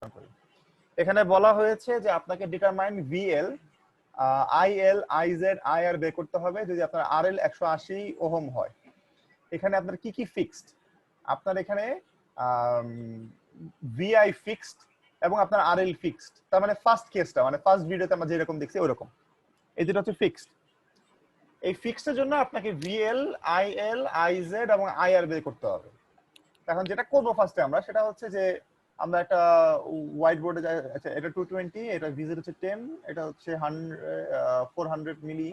আলোচনা করি। এখানে বলা হয়েছে যে আপনাকে determine VL, IL, IZ, IR বের করতে হবে যদি আপনার আরএল 180 ওহম হয়। এখানে আপনার কি কি ফিক্সড, আপনার এখানে ভিআই ফিক্সড এবং আপনার আরএল ফিক্সড। তার মানে ফার্স্ট কেসটা, মানে ফার্স্ট ভিডিওতে আমরা যেরকম দেখছি ওরকম, এই দুটো হচ্ছে ফিক্সড। এই ফিক্সডের জন্য আপনাকে ভিএল, আইএল, আইজেড এবং আইআর বের করতে হবে। এখন যেটা করবো ফার্স্টে আমরা, সেটা হচ্ছে যে আমরা একটা হোয়াইট বোর্ডে যাই। আচ্ছা, এটা 220, এটা ভিজেড হচ্ছে 10, এটা হচ্ছে 400 মিলি,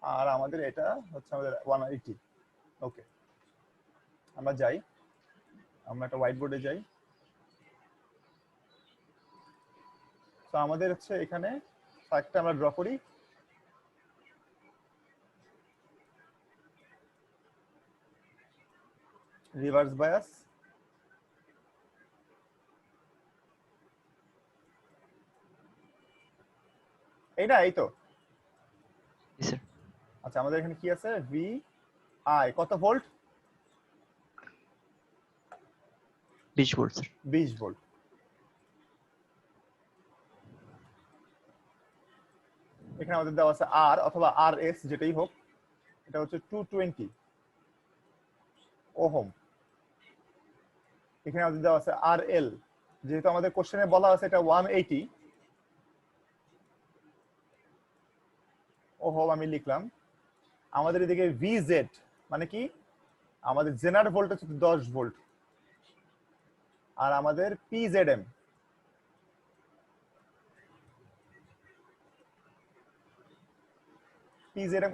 আর আমাদের এটা হচ্ছে আমাদের 180। ওকে, আমরা যাই, আমরা একটা হোয়াইট বোর্ডে যাই। তো আমাদের হচ্ছে এখানে একটা আমরা ড্র করি। রিভার্স বায়াস, এইটা, এই তো। আচ্ছা, আমাদের এখানে কি আছে? ভি আই কত ভোল্ট? 20 volt sir. 20 ভোল্ট। এখানে আমাদের দেওয়া আছে আর অথবা আর এস, যেটাই হোক, এটা হচ্ছে 220 ওহম। এখানে আমাদের দেওয়া আছে আর এল, যেহেতু আমাদের কোশ্চেনে বলা আছে এটা 180 ওহম, আমি লিখলাম। আমাদের এদিকে ভিজেড মানে কি, আমাদের জেনারেল ভোল্টেজ হচ্ছে 10 ভোল্ট, আর আমাদের পিজেডএম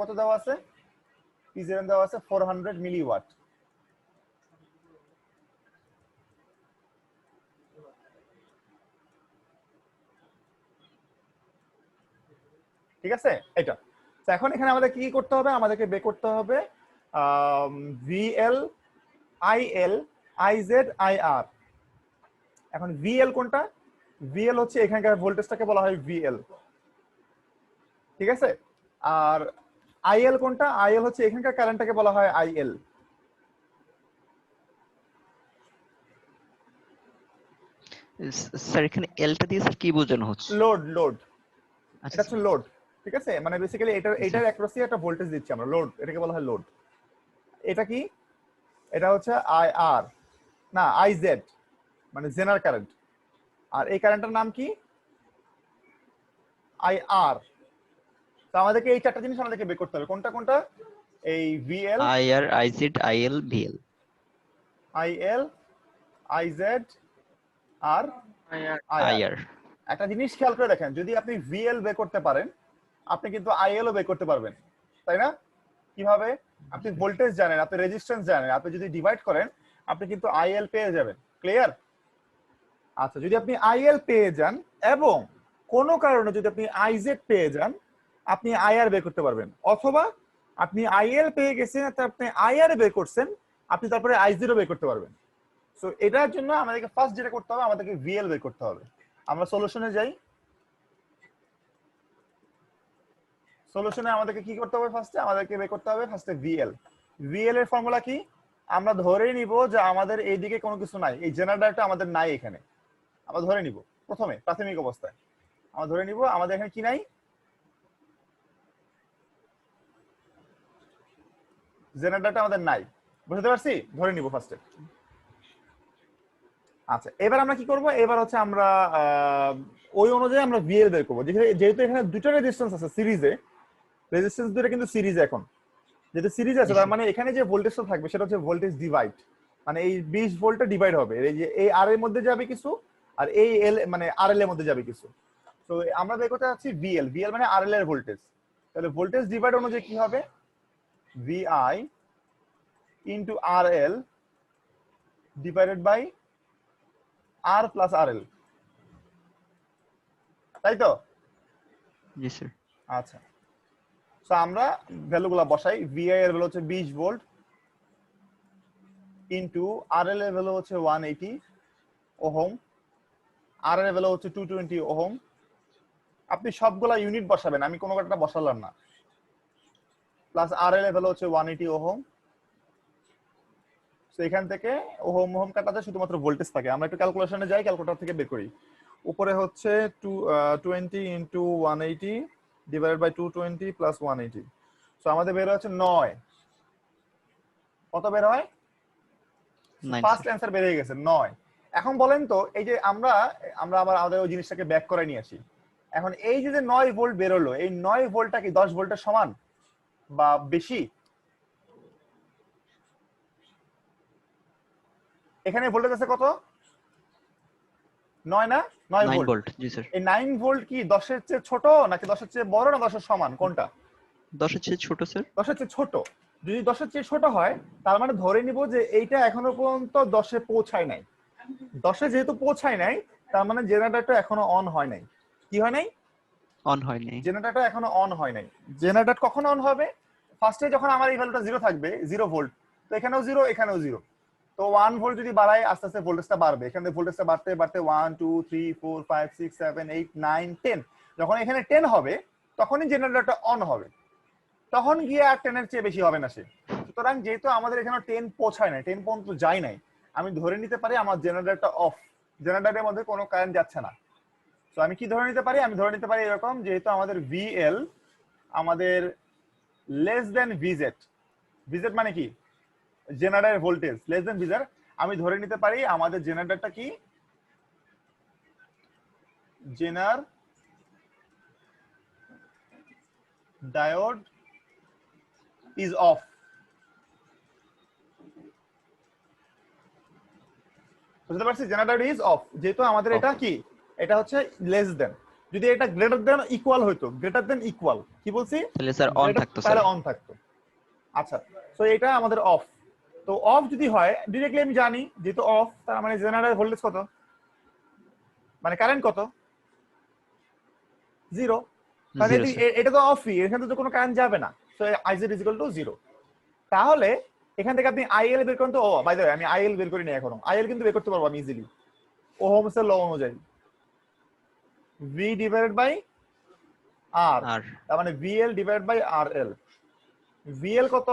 কত দেওয়া আছে? পিজেডএম দেওয়া আছে 400 মিলিওয়াট। ঠিক আছে, এটা। এখন এখানে আমাদের কি করতে হবে? আমাদেরকে বের করতে হবে ভিএল, আইএল, আইজেড, আইআর। এখন ভিএল কোনটা? ভিএল হচ্ছে এখানকার ভোল্টেজটাকে বলা হয় ভিএল, ঠিক আছে। আর আইএল কোনটা? আইএল হচ্ছে এখানকার কারেন্টটাকে বলা হয় আইএল। স্যার এখানে এলটা দিয়ে স্যার কি বোঝানো হচ্ছে? লোড, লোড, আচ্ছা এটা হচ্ছে লোড, ঠিক আছে। মানে বেসিক্যালি এটার অ্যাক্রসে একটা ভোল্টেজ দিচ্ছি আমরা, লোড, এটাকে বলা হয় লোড। এটা কি? এটা হচ্ছে আইআর, না আইজেড, মানে জেনারেল কারেন্ট। আর এই কারেন্টের নাম কি? আইআর। তো আমাদেরকে এই চারটা জিনিস আমাদেরকে বের করতে হবে। কোনটা কোনটা? এই VL, IR, IZ, IL, VL. IL, IZ আর আইআর। একটা জিনিস খেয়াল করে দেখেন, যদি আপনি ভিএল বের করতে পারেন, আপনি কিন্তু আইএল ও বের করতে পারবেন, তাই না? কিভাবে? আপনি ভোল্টেজ জানেন, আপনি রেজিস্ট্যান্স জানেন, আপনি যদি ডিভাইড করেন আপনি কিন্তু আইএল পেয়ে যাবেন। ক্লিয়ার? আচ্ছা, যদি আপনি আইএল পেয়ে যান এবং কোনো কারণে যদি আপনি আইজেড পেয়ে যান, আপনি আইআর বের করতে পারবেন। অথবা আপনি আইএল পেয়ে গেছেন, আপনি আইআর বের করছেন, আপনি তারপরে আইজেডও বের করতে পারবেন। সো এটার জন্য আমাদেরকে ফার্স্ট যেটা করতে হবে, আমাদেরকে ভিএল বের করতে হবে। আমরা সলিউশনে যাই। সলিউশনে আমাদেরকে কি করতে হবে? ফার্স্টে আমাদেরকে বের করতে হবে ফার্স্টে ভিএল। ভিএল এর ফর্মুলা কি? আমরা ধরে নিব যে আমাদের এইদিকে কোনো কিছু নাই, এই জেনারেটরটা আমাদের নাই এখানে। আমরা ধরে নিব প্রথমে প্রাথমিক অবস্থায়, আমরা ধরে নিব আমাদের এখানে কি নাই, জেনারেটরটা আমাদের নাই। বুঝতে পারছি? ধরে নিব ফার্স্টে। আচ্ছা, এবার আমরা কি করব? এবার হচ্ছে আমরা ওই অনুযায়ী আমরা ভিএল বের করব। যেহেতু এখানে দুটো রেজিস্ট্যান্স আছে সিরিজে, রেজিস্ট্যান্স দুটো কিন্তু সিরিজে, এখন যেহেতু সিরিজ আছে তার মানে এখানে যে ভোল্টেজটা থাকবে সেটা হচ্ছে ভোল্টেজ ডিভাইড, মানে এই 20 ভোল্টটা ডিভাইড হবে, এই যে এই আর এর মধ্যে যাবে কিছু আর এই এল মানে আর এল এর মধ্যে যাবে কিছু। তো আমরা বের করতে যাচ্ছি ভিএল, ভিএল মানে আর এল এর ভোল্টেজ। তাহলে ভোল্টেজ ডিভাইড অনুযায়ী কি হবে? VI into R L divided by R plus R L, তাই তো? জি স্যার। আচ্ছা, তো আমরা ভ্যালুগুলো বসাই। ভিআই এর ভ্যালু হচ্ছে 20 ভোল্ট ইনটু আর এল এর ভ্যালু হচ্ছে 180 ওহম, আর এর ভ্যালু হচ্ছে 220 ওহম। আপনি সবগুলা ইউনিট বসাবেন, আমি কোনো একটা বসালাম না। প্লাস আর এল এর ভ্যালু হচ্ছে 180 ওহম। তো এখান থেকে ওহম ওহম কাটাতে শুধুমাত্র ভোল্টেজ থাকে। আমরা একটু ক্যালকুলেশনে যাই, ক্যালকুলেটর থেকে বের করি। উপরে হচ্ছে 20 into 180 divided by 220 plus 180। So আমাদের বের হচ্ছে 9। কত বের হয়? 9 ফার্স্ট স্যার। অ্যান্সার বেরিয়ে গেছে 9। এখন বলেন তো, এই যে আমরা আমরা আবার আমাদের ওই জিনিসটাকে ব্যাক করে নিয়ে আসি। এখন এই যে 9 ভোল্ট বেরোলো, এই 9 ভোল্টটা কি 10 ভোল্টের সমান বা বেশি? এখানে ভোল্টেজ আছে কত? 9 না? 9 9 ভোল্ট। ভোল্ট, জি স্যার। এই 9 ভোল্ট কি 10 এর চেয়ে ছোট নাকি 10 এর চেয়ে বড় না 10 এর সমান, কোনটা? 10 এর চেয়ে ছোট স্যার। 10 এর চেয়ে ছোট। যদি 10 এর চেয়ে ছোট হয়, তার মানে ধরে নিব যে এইটা এখনো পর্যন্ত 10 এ পৌঁছায় নাই। 10 এ যেহেতু পৌঁছায় নাই, তার মানে জেনারেটরটা এখনো অন হয় নাই। কি হয় নাই? অন হয়নি। জেনারেটরটা এখনো অন হয় নাই। জেনারেটর কখন অন হবে? ফার্স্টে যখন আমার এই ভ্যালুটা 0 থাকবে, 0 ভোল্ট, তো এখানেও 0, এখানেও 0। তো 1 ভোল্ট যদি বাড়ায়, আস্তে আস্তে ভোল্টেজটা বাড়বে। এখান থেকে ভোল্টেজটা বাড়তে বাড়তে 1 2 3 4 5 6 7 8 9 10, যখন এখানে 10 হবে, তখনই জেনারেটরটা অন হবে। তখন গিয়ে আর 10 এর চেয়ে বেশি হবে না সে। সুতরাং যেহেতু আমাদের এখানে 10 পৌঁছায় নাই, 10 পর্যন্ত যায় নাই, আমি ধরে নিতে পারি আমার জেনারেটরটা অফ। জেনারেটরের মধ্যে কোনো কারেন্ট যাচ্ছে না। তো আমি কি ধরে নিতে পারি? আমি ধরে নিতে পারি এরকম, যেহেতু আমাদের ভিএল আমাদের লেস দেন ভিজেড। ভিজেড মানে কি? Generator voltage less than ভিজেড। আমি ধরে নিতে পারি আমাদের জেনারেটরটা কি, জেনার ডায়োড ইজ অফ। বুঝতে পারছি? জেনারেটর ইজ অফ, যেহেতু আমাদের Off. এটা কি, এটা হচ্ছে লেস দেন। যদি এটা গ্রেটার দেন ইকুয়াল হইতো, গ্রেটার দেন ইকুয়াল, কি বলছি? তাহলে স্যার অন গ্রেটার, থাকতো স্যার। তাহলে অন থাকতো। আচ্ছা, তো এটা আমাদের অফ। তো অফ যদি হয়, ডিরেক্টলি আমি জানি যেহেতু অফ, তার মানে জেনারেটর ভোল্টেজ কত, মানে কারেন্ট কত? 0। কারণ 0 স্যার। এটা তো অফই, এখানে তো কোনো কারেন্ট যাবে না। So IZ is equal two 0। তাহলে এখান থেকে আপনি আইএল বের করেন তো। ও বাই দ্য ওয়ে, আমি আইএল বের করি না এখনো। আইএল কিন্তু বের করতে পারবো আমি ইজিলি, ওহমসের ল অনুযায়ী। ভি ডিভাইডেড বাই আর, আর তার মানে VL divided by R L. VL কত?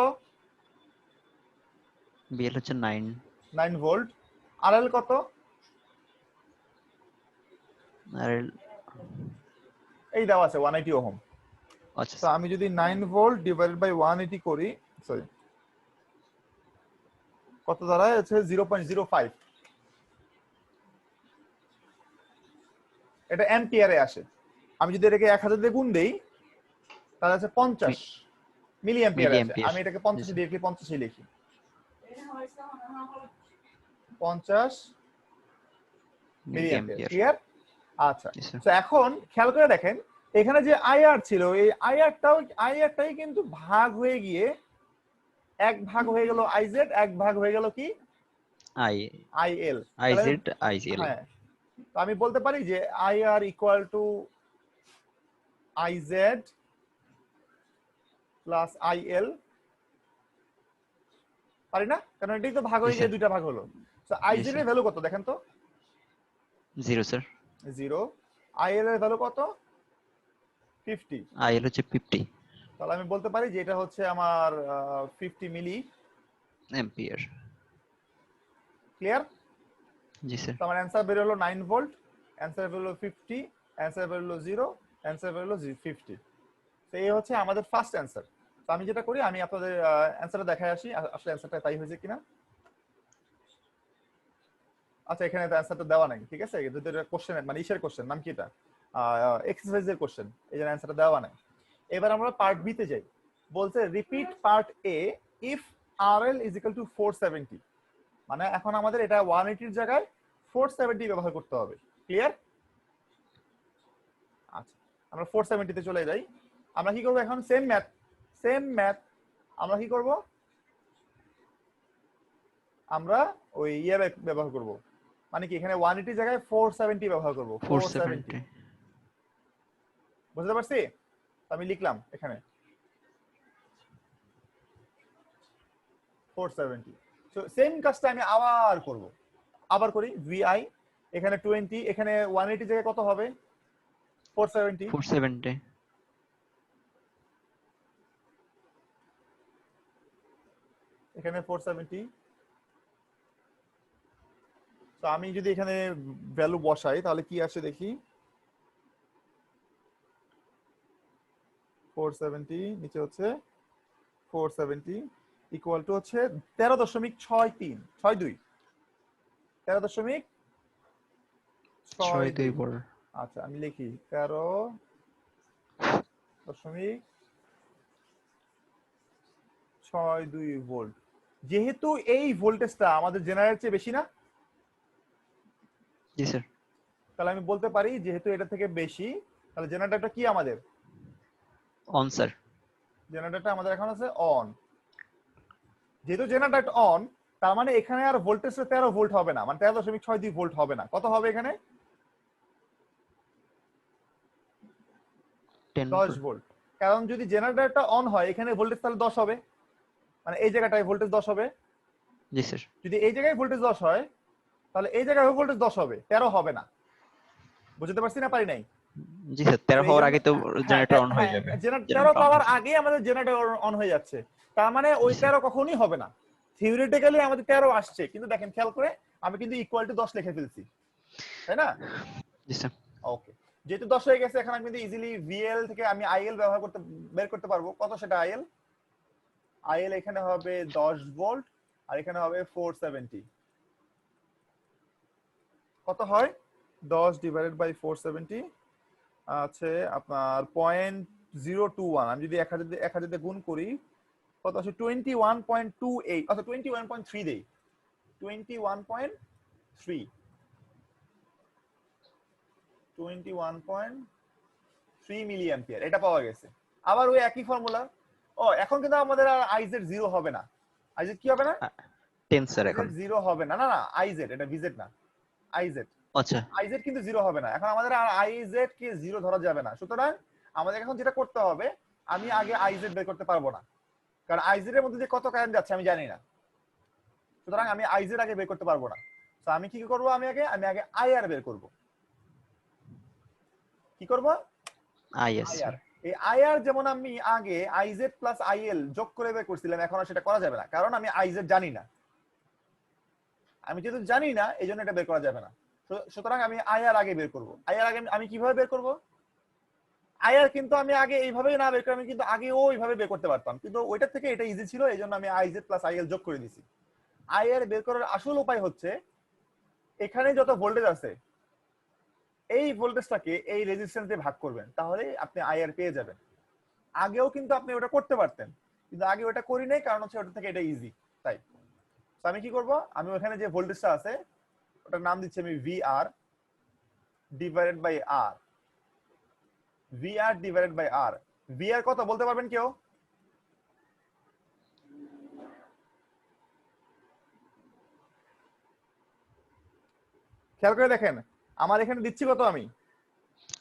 বিএল হচ্ছে 9। 9 ভোল্ট। আর এল কত? আর এই দেওয়া আছে 180 ওহম। আচ্ছা তো আমি যদি 9 ভোল্ট ডিভাইডেড বাই 180 করি, সরি, কত দাঁড়ায়? হচ্ছে 0.05। এটা অ্যাম্পিয়ারে আসে। আমি যদি এটাকে 1000 দিয়ে গুণ দেই, তাহলে হচ্ছে 50 মিলি অ্যাম্পিয়ারে মিলি আসে। অ্যাম্পিয়ার। আমি এটাকে জি 50 স্যার। দিয়ে লিখি, 50 লিখি, 50 মিলি মিলি অ্যাম্পিয়ার। অ্যাম্পিয়ার। ক্লিয়ার? আচ্ছা, জি স্যার। তো এখন খেয়াল করে দেখেন, এখানে যে আইআর ছিল, এই আইআরটাই কিন্তু ভাগ হয়ে গিয়ে এক ভাগ হয়ে গেল আইজেড, এক ভাগ হয়ে গেল কি, আই আইএল। তাহলে আইজেড আইজিএল। হ্যাঁ, তো আমি বলতে পারি যে IR equal to IZ plus IL. পারি না? কারণ এটাই তো ভাগ জি হয়ে স্যার। গিয়ে দুইটা ভাগ হলো। তো জি আইজেড স্যার। এর ভ্যালু কত দেখেন তো? 0 স্যার। 0। আইএল এর ভ্যালু কত? 50। আইএল হচ্ছে 50 তাহলে আমি বলতে পারি যে এটা হচ্ছে আমার 50 মিলি। অ্যাম্পিয়ার। ক্লিয়ার? জি স্যার। তো আমার অ্যান্সার বের হলো 9 ভোল্ট, অ্যান্সার বের হলো 50, অ্যান্সার বের হলো 0, অ্যান্সার বের হলো 50। তো এই হচ্ছে আমাদের ফার্স্ট অ্যান্সার। তো আমি যেটা করি, আমি আপনাদের অ্যান্সারটা দেখায় আসি, আসলে অ্যান্সারটা তাই হয়েছে কিনা। আচ্ছা, এখানে তো অ্যান্সারটা দেওয়া নাই, ঠিক আছে? যদি এটা কোশ্চেন, মানে ইসের কোশ্চেন, নাম কি এটা, এক্সারসাইজের কোশ্চেন, এই জন্য অ্যান্সারটা দেওয়া নাই। এবার আমরা পার্ট বি তে যাই। বলছে repeat part A if R L is equal to 470। মানে এখন আমাদের এটা 180 এর জায়গায় 470 ব্যবহার করতে হবে। ক্লিয়ার? আচ্ছা, আমরা 470 তে চলে যাই। আমরা কি করব এখন? Same math. আমরা কি করব? আমরা ওই ইয়ে ব্যবহার করব, মানে কি এখানে 180 জায়গায় 470 ব্যবহার করব। 470, 470। বুঝতে পারছি? তো আমি লিখলাম এখানে 470। সো সেম কাজটা আমি আবার করব। আবার করি, ভিআই এখানে 20, এখানে 180 জায়গায় কত হবে? 470। 470। এখানে 470। তো আমি যদি এখানে ভ্যালু বসাই তাহলে কি আসে দেখি, 470 নিচে হচ্ছে 470 ইকুয়াল টু হচ্ছে 13.63 13.62 6-2 ভোল্ট। আচ্ছা আমি লিখি 13.62 ভোল্ট। যেহেতু এই ভোল্টেজটা আমাদের জেনারেটর চেয়ে বেশি না, জি স্যার। তাহলে আমি বলতে পারি যেহেতু এটা থেকে বেশি, তাহলে জেনারেটরটা কি আমাদের, অন স্যার। জেনারেটরটা আমাদের এখন আছে অন। যেহেতু জেনারেটর অন, তার মানে এখানে আর ভোল্টেজটা 13 ভোল্ট হবে না, মানে 13.62 ভোল্ট হবে না। কত হবে এখানে? 10 10 ভোল্ট। ভোল্ট। কারণ যদি জেনারেটরটা অন হয় এখানে ভোল্টেজ তাহলে 10 হবে, মানে এই জায়গাটায় ভোল্টেজ 10 হবে। জি স্যার। যদি এই জায়গায় ভোল্টেজ 10 হয় তাহলে এই জায়গায় ভোল্টেজ 10 হবে, 13 হবে না। বুঝতে পারছি না পারি নাই? জি স্যার, 13 তো এই হওয়ার জন্য আগে তো হ্যাঁ জেনারেটর অন হয়ে যাবে। জেনারেটর 13 জেনারেটর অন পাওয়ার হচ্ছে। আগেই আমাদের জেনারেটর অন হয়ে যাচ্ছে। তার মানে ওই জি স্যার। 13 কখনোই হবে না। থিওরিটিক্যালি আমাদের 13 আসছে, কিন্তু দেখেন খেয়াল করে আমি কিন্তু ইকুয়াল টু 10 লিখে ফেলছি, তাই না? জি স্যার। ওকে, যেহেতু 10 হয়ে গেছে এখন আমি কিন্তু ইজিলি ভিএল থেকে আমি আইএল ব্যবহার করতে বের করতে পারবো। কত সেটা আইএল? আইএল এখানে হবে 10 ভোল্ট আর এখানে হবে 470। কত হয়? 10 ডিভাইডেড বাই 470 আছে আপনার 0.021। আমি যদি 1000 দিয়ে গুণ করি কত আসে? 21.28, আচ্ছা 21.3 দেই, 21.3 21.3 মিলি অ্যাম্পিয়ার এটা পাওয়া গেছে। আবার ওই একই ফর্মুলা। ও এখন কিন্তু আমাদের আর আইজেড জিরো হবে না। আইজেড কি হবে না? 10 স্যার এখন। আইজেড জিরো হবে না, না না আইজেড, এটা ভিজেড না, আইজেড। আচ্ছা। আইজেড কিন্তু জিরো হবে না, এখন আমাদের আর আইজেড কে জিরো ধরা যাবে না। সুতরাং আমাদের এখন যেটা করতে হবে, আমি আগে আইজেড বের করতে পারবো না, কারণ আইজেড এর মধ্যে যে কত কারেন্ট যাচ্ছে আমি জানি না। সুতরাং আমি আইজেড আগে বের করতে পারবো না। তো আমি কি করব, আমি আগে আইআর বের করব। কি করব? Is IR. স্যার। এই আইআর যেমন আমি আগে আইজেড প্লাস আইএল যোগ করে বের করছিলাম, এখন আর সেটা করা যাবে না, কারণ আমি আইজেড জানি না। আমি যেহেতু জানি না এই জন্য এটা বের করা যাবে না। সুতরাং আমি আইআর আগে বের করব। আইআর আগে আমি কিভাবে বের করব? আইআর কিন্তু আমি আগে এইভাবেই না বের করে, আমি কিন্তু আগে ওইভাবে বের করতে পারতাম, কিন্তু ওইটার থেকে এটা ইজি ছিল, এই জন্য আমি আইজেড প্লাস আইএল যোগ করে দিছি। আইআর বের করার আসল উপায় হচ্ছে এখানে যত ভোল্টেজ আছে এই ভোল্টেজটাকে এই রেজিস্ট্যান্স দিয়ে ভাগ করবেন, তাহলে আপনি আইআর পেয়ে যাবেন। আগেও কিন্তু আপনি ওটা করতে পারতেন, কিন্তু আগে ওটা করি নাই, কারণ হচ্ছে ওটা থেকে এটা ইজি। তাই আমি কি করব, আমি ওখানে যে ভোল্টেজটা আছে ওটার নাম দিচ্ছি আমি VR divided by R. VR divided by R. VR কত বলতে পারবেন কেউ? খেয়াল করে দেখেন, আমার এখানে দিচ্ছি কত আমি,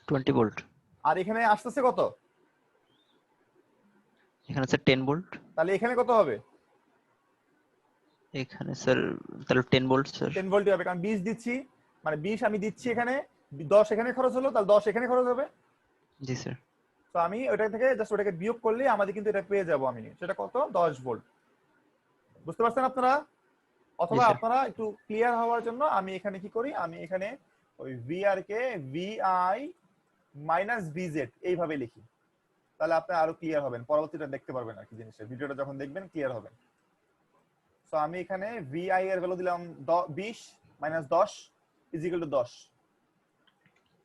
20 ভোল্ট। আর এখানে আসতেছে কত? এখানে স্যার 10 ভোল্ট। তাহলে এখানে কত হবে? এখানে স্যার তাহলে 10 ভোল্ট স্যার। 10 ভোল্টই হবে, কারণ 20 দিচ্ছি, মানে 20 আমি দিচ্ছি এখানে, 10 এখানে খরচ হলো, তাহলে 10 এখানে খরচ হবে। জি স্যার। তো আমি ওটা থেকে জাস্ট ওটাকে বিয়োগ করলে আমাদের কিন্তু এটা পেয়ে যাব আমি, সেটা কত? 10 ভোল্ট। বুঝতে পারছেন আপনারা? জি অথবা স্যার। আপনারা একটু ক্লিয়ার হওয়ার জন্য আমি এখানে কি করি, আমি এখানে ওই ভিআর কে ভিআই মাইনাস ভিজেড এইভাবে লিখি, তাহলে আপনি আরো ক্লিয়ার হবেন, পরবর্তীটা দেখতে পারবেন আর কি জিনিসটা, ভিডিওটা যখন দেখবেন ক্লিয়ার হবেন। তো আমি এখানে ভিআই এর ভ্যালু দিলাম 20 minus 10 is equal to 10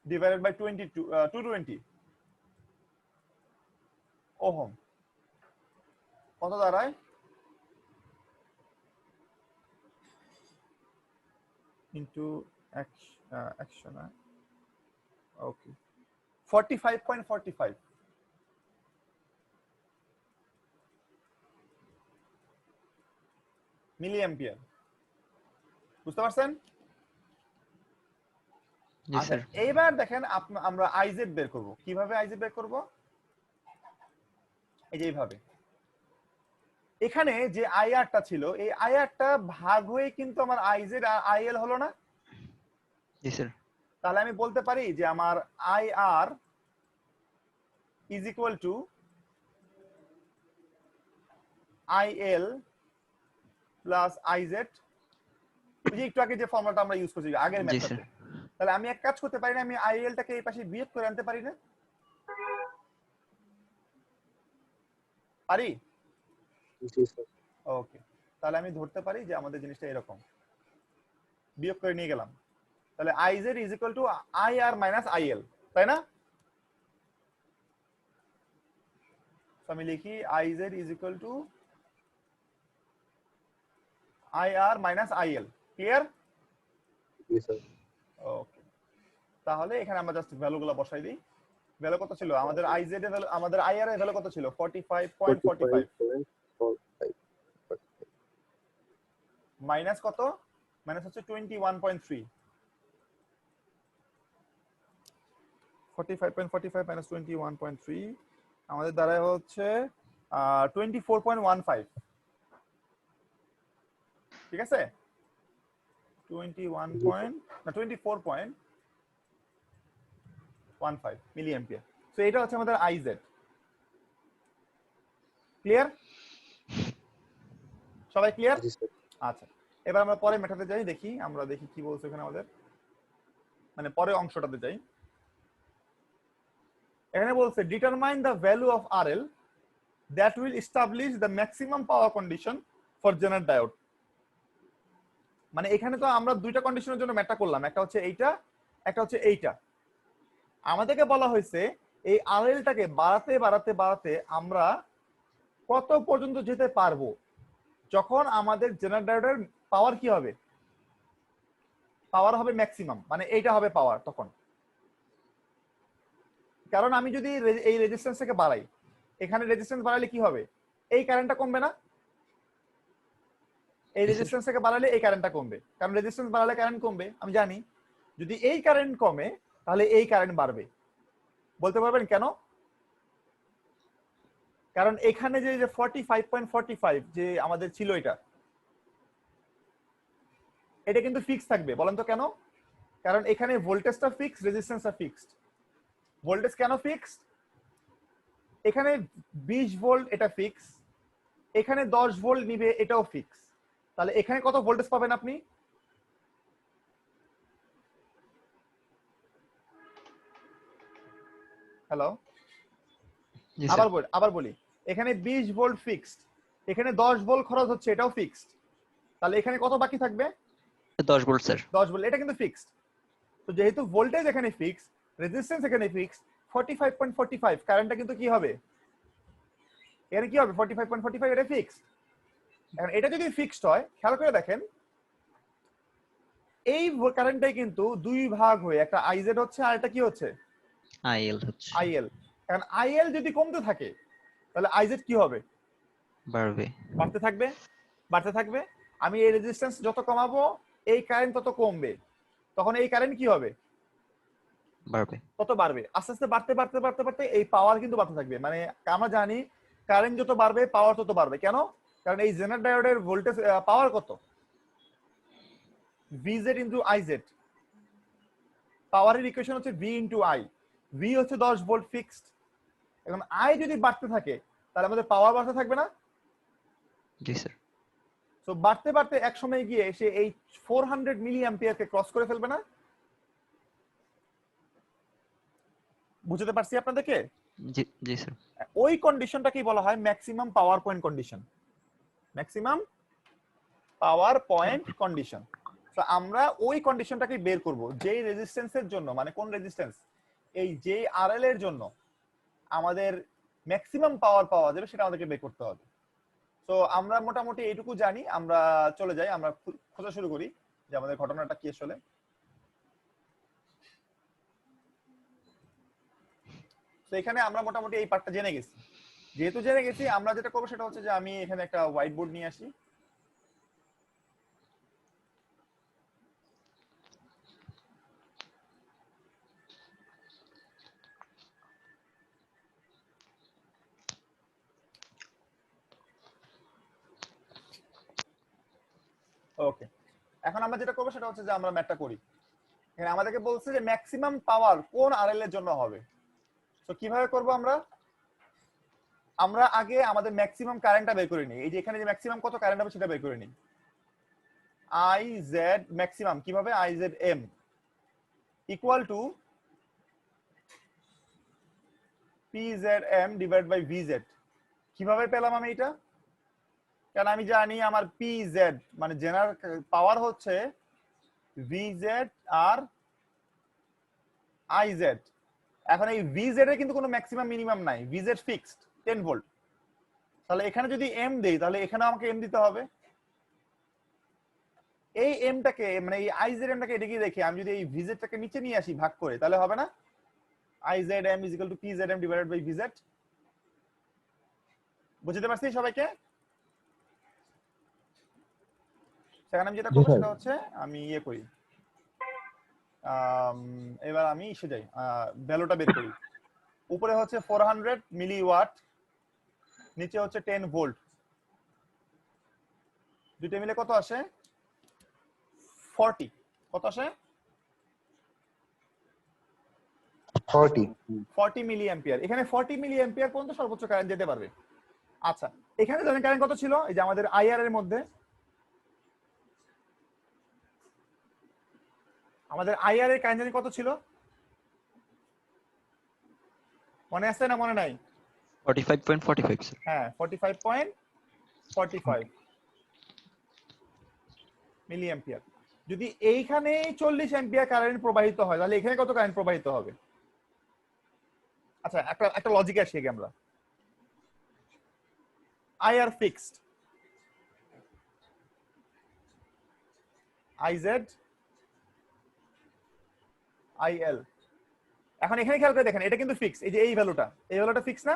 divided by 220 ohm. কত দাঁড়ায়? ইনটু 100 না, ওকে 45.45 মিলি অ্যাম্পিয়ার। বুঝতে পারছেন? জি আচ্ছা স্যার। এইবার দেখেন আমরা আইজেড বের করব। কিভাবে আইজেড বের করব? এই যে এইভাবে, এখানে যে আইআরটা ছিল এই আইআরটা ভাগ হয়ে কিন্তু আমার আইজেড আর আইএল হলো না। জি স্যার। তাহলে আমি বলতে পারি যে আমার IR is equal to IL plus IZ ওই যে একটু আগে যে ফর্মুলাটা আমরা ইউজ করছি আগের জি মেথডে, স্যার। তাহলে আমি এক কাজ করতে পারি না, আমি আইএল টাকে এই পাশে বিয়োগ করে আনতে পারি না? পারি? জি স্যার। ওকে, তাহলে আমি ধরতে পারি যে আমাদের জিনিসটা এরকম, বিয়োগ করে নিয়ে গেলাম, তাহলে IZ is equal to I R minus IL, তাই না? তো আমি লিখি IZ is equal to I R minus IL. Clear? জি স্যার। ওকে, তাহলে এখানে আমরা জাস্ট ভ্যালুগুলো বসাই দিই। ভ্যালু কত ছিল আমাদের আইজেড এর ভ্যালু, আমাদের আইআর এর ভ্যালু কত ছিল? 45.45 45.45 মাইনাস কত? মাইনাস হচ্ছে 21.3। 45.45 মাইনাস 21.3 আমাদের দ্বারা হচ্ছে 24.15। ঠিক আছে, 24.15 মিলি অ্যাম্পিয়ার। সো এটা হচ্ছে আমাদের আইজেড। ক্লিয়ার? সবাই ক্লিয়ার? জি স্যার। আচ্ছা, এবার আমরা পরে মেটাতে যাই, দেখি আমরা দেখি কি বলছে এখানে আমাদের, মানে পরে অংশটাতে যাই। এখানে বলছে determine the value of RL that will establish the maximum power condition for zener diode. মানে এখানে তো আমরা দুইটা কন্ডিশনের জন্য ম্যাটটা করলাম, একটা হচ্ছে এইটা, একটা হচ্ছে এইটা। আমাদেরকে বলা হয়েছে এই আরএলটাকে বাড়াতে বাড়াতে বাড়াতে আমরা কত পর্যন্ত যেতে পারবো যখন আমাদের জেনার ডায়োডের পাওয়ার কি হবে, পাওয়ার হবে ম্যাক্সিমাম, মানে এইটা হবে পাওয়ার তখন। কারণ আমি যদি এই রেজিস্ট্যান্সটাকে বাড়াই, এখানে রেজিস্ট্যান্স বাড়ালে কি হবে, এই কারেন্টটা কমবে না? এই জি স্যার। রেজিস্ট্যান্সটাকে বাড়ালে এই কারেন্টটা কমবে, কারণ রেজিস্ট্যান্স বাড়ালে কারেন্ট কমবে আমি জানি। যদি এই কারেন্ট কমে তাহলে এই কারেন্ট বাড়বে। বলতে পারবেন কেন? কারণ এখানে যে 45.45 যে আমাদের ছিল, এটা কিন্তু ফিক্স থাকবে। বলেন তো কেন? কারণ এখানে ভোল্টেজটা ফিক্স, রেজিস্ট্যান্সটা ফিক্সড। ভোল্টেজ কেন ফিক্সড? এখানে 20 ভোল্ট, এটা ফিক্স। এখানে 10 ভোল্ট নিবে, এটাও ফিক্স। তাহলে এখানে কত ভোল্টেজ পাবেন আপনি? হ্যালো, জি স্যার। আবার বলি, এখানে 20 ভোল্ট ফিক্সড, এখানে 10 ভোল্ট খরচ হচ্ছে, এটাও ফিক্সড। তাহলে এখানে কত বাকি থাকবে? 10 ভোল্ট স্যার। 10 ভোল্ট, এটা কিন্তু ফিক্সড। তো যেহেতু ভোল্টেজ এখানে ফিক্স, রেজিস্ট্যান্স এখানে ফিক্স, 45.45 কারেন্টটা কিন্তু কি হবে, এখানে কি হবে 45.45, এটা ফিক্সড। এখন এটা যদি ফিক্সড হয়, খেয়াল করে দেখেন এই কারেন্টটাই কিন্তু দুই ভাগ হয়ে একটা আইজেড হচ্ছে আর এটা কি হচ্ছে, আইএল হচ্ছে। আইএল। এখন আইএল যদি কমতে থাকে তাহলে আইজেড কি হবে? বাড়বে। বাড়তে থাকবে, বাড়তে থাকবে। আমি এই রেজিস্ট্যান্স যত কমাবো এই কারেন্ট তত কমবে, তখন এই কারেন্ট কি হবে, বাড়বে। তত বাড়বে। আস্তে আস্তে বাড়তে বাড়তে বাড়তে বাড়তে এই পাওয়ার কিন্তু বাড়তে থাকবে। মানে আমরা জানি কারেন্ট যত বাড়বে পাওয়ার তত বাড়বে। কেন? কারণ এই জেনার ডায়োডের ভোল্টেজ পাওয়ার কত, ভিজেড ইনটু আইজেড। পাওয়ারের ইকুয়েশন হচ্ছে ভি ইনটু আই। ভি হচ্ছে 10 ভোল্ট ফিক্সড। এখন আই যদি বাড়তে থাকে তাহলে আমাদের পাওয়ার বাড়তে থাকবে না? জি স্যার। তো বাড়তে বাড়তে এক সময় গিয়ে সে এই 400 মিলি অ্যাম্পিয়ারকে ক্রস করে ফেলবে না? বুঝতে পারছি আপনাদেরকে? জি জি স্যার। ওই কন্ডিশনটাকেই বলা হয় maximum power point condition. Maximum power point condition. তো আমরা ওই কন্ডিশনটাকে বের করব যেই রেজিস্ট্যান্সের জন্য, মানে কোন রেজিস্ট্যান্স, এই যে আরএল এর জন্য আমাদের ম্যাক্সিমাম পাওয়ার পাওয়া যাবে সেটা আমাদেরকে বের করতে হবে। তো আমরা মোটামুটি এইটুকু জানি। আমরা চলে যাই, আমরা খোঁজা শুরু করি যে আমাদের ঘটনাটা কি আসলে। তো এখানে আমরা মোটামুটি এই পার্টটা জেনে গেছি। যেহেতু জেনে গেছি, আমরা যেটা করবো সেটা হচ্ছে যে আমি এখানে একটা হোয়াইট বোর্ড নিয়ে আসি। ওকে, এখন আমরা যেটা করবো সেটা হচ্ছে যে আমরা ম্যাথটা করি। এখানে আমাদেরকে বলছে যে ম্যাক্সিমাম পাওয়ার কোন আরএল এর জন্য হবে। তো কিভাবে করব আমরা? আমরা আগে আমাদের ম্যাক্সিমাম কারেন্টটা বের করে নিই। এই যে এখানে যে ম্যাক্সিমাম কত কারেন্ট হবে সেটা বের করে নিই। আই জেড ম্যাক্সিমাম কিভাবে I Z M equal to P Z M divide by V Z. কিভাবে পেলাম আমি এটা? কারণ আমি জানি আমার পি জেড মানে জেনারেল পাওয়ার হচ্ছে ভি জেড আর আই জেড। এখন এই ভি জেড এর কিন্তু কোনো ম্যাক্সিমাম মিনিমাম নাই, ভি জেড ফিক্সড 10 ভোল্ট। তাহলে এখানে যদি এম দেই তাহলে এখানে আমাকে এম দিতে হবে। এই এমটাকে মানে এই আই জেড এমটাকে এদিকে রেখে আমি যদি এই ভি জেডটাকে নিচে নিয়ে আসি ভাগ করে, তাহলে হবে না I Z M is equal to P Z M divided by V Z. বুঝতে পারছি সবাইকে? সেখানে আমি যেটা জি করবো স্যার। সেটা হচ্ছে আমি ইয়ে করি, এবার আমি এসে যাই ভ্যালুটা বের করি। উপরে হচ্ছে 400 মিলি ওয়াট, নিচে হচ্ছে 10 ভোল্ট, দুটো মিলে কত আসে? 40। কত আসে? 40 মিলি অ্যাম্পিয়ার। এখানে 40 মিলি অ্যাম্পিয়ার পর্যন্ত সর্বোচ্চ কারেন্ট যেতে পারবে। আচ্ছা, এখানে জানেন কারেন্ট কত ছিল? এই যে আমাদের আইআর এর মধ্যে আমাদের আইআর এর কারেন্ট জানি কত ছিল? মনে আছে না মনে নাই? 45.45 স্যার। হ্যাঁ 45.45 মিলি অ্যাম্পিয়ার। যদি এইখানে 40 অ্যাম্পিয়ার কারেন্ট প্রবাহিত হয় তাহলে এখানে কত কারেন্ট প্রবাহিত হবে? আচ্ছা একটা একটা লজিক আসি আগে আমরা। IR fixed, IZ IL. এখন এখানে খেয়াল করে দেখেন এটা কিন্তু ফিক্স, এই যে এই ভ্যালুটা ফিক্স না?